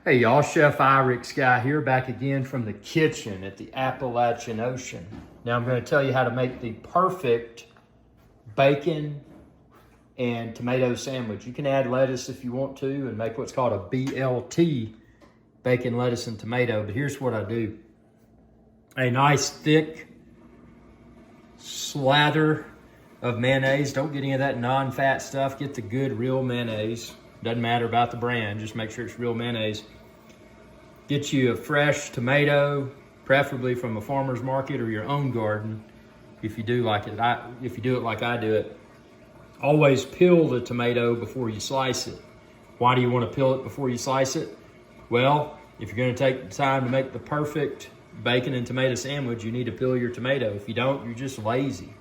Hey y'all, Chef IrixGuy here, back again from the kitchen at the Appalachian Ocean. Now I'm going to tell you how to make the perfect bacon and tomato sandwich. You can add lettuce if you want to and make what's called a BLT, bacon, lettuce, and tomato. But here's what I do. A nice thick slather of mayonnaise. Don't get any of that non-fat stuff. Get the good real mayonnaise. Doesn't matter about the brand, just make sure it's real mayonnaise. Get you a fresh tomato, preferably from a farmer's market or your own garden, if you do like it. If you do it like I do it. Always peel the tomato before you slice it. Why do you want to peel it before you slice it? Well, if you're going to take the time to make the perfect bacon and tomato sandwich, you need to peel your tomato. If you don't, you're just lazy.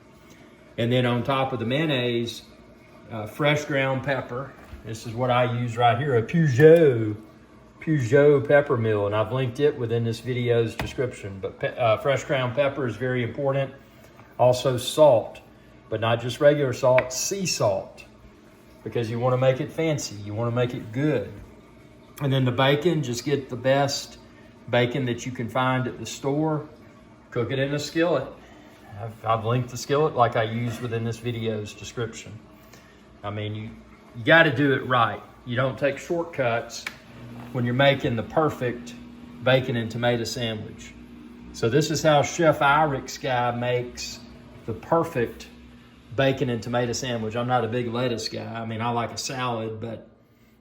And then on top of the mayonnaise, fresh ground pepper. This is what I use right here, a Peugeot pepper mill, and I've linked it within this video's description. But fresh ground pepper is very important. Also salt, but not just regular salt, sea salt, because you want to make it fancy. You want to make it good. And then the bacon, just get the best bacon that you can find at the store. Cook it in a skillet. I've linked the skillet like I used within this video's description. I mean, you got to do it right. You don't take shortcuts when you're making the perfect bacon and tomato sandwich. So this is how Chef IrixGuy makes the perfect bacon and tomato sandwich. I'm not a big lettuce guy. I mean, I like a salad, but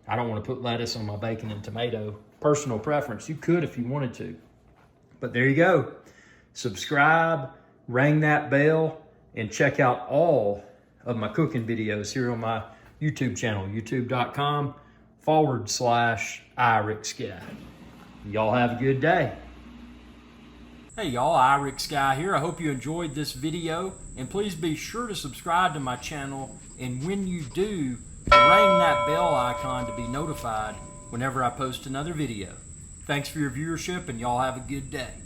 I don't want to put lettuce on my bacon and tomato. Personal preference. You could if you wanted to. But there you go. Subscribe, ring that bell, and check out all of my cooking videos here on my YouTube channel, youtube.com/IrixGuy. Y'all have a good day. Hey y'all, IrixGuy here. I hope you enjoyed this video, and please be sure to subscribe to my channel, and when you do, ring that bell icon to be notified whenever I post another video. Thanks for your viewership, and y'all have a good day.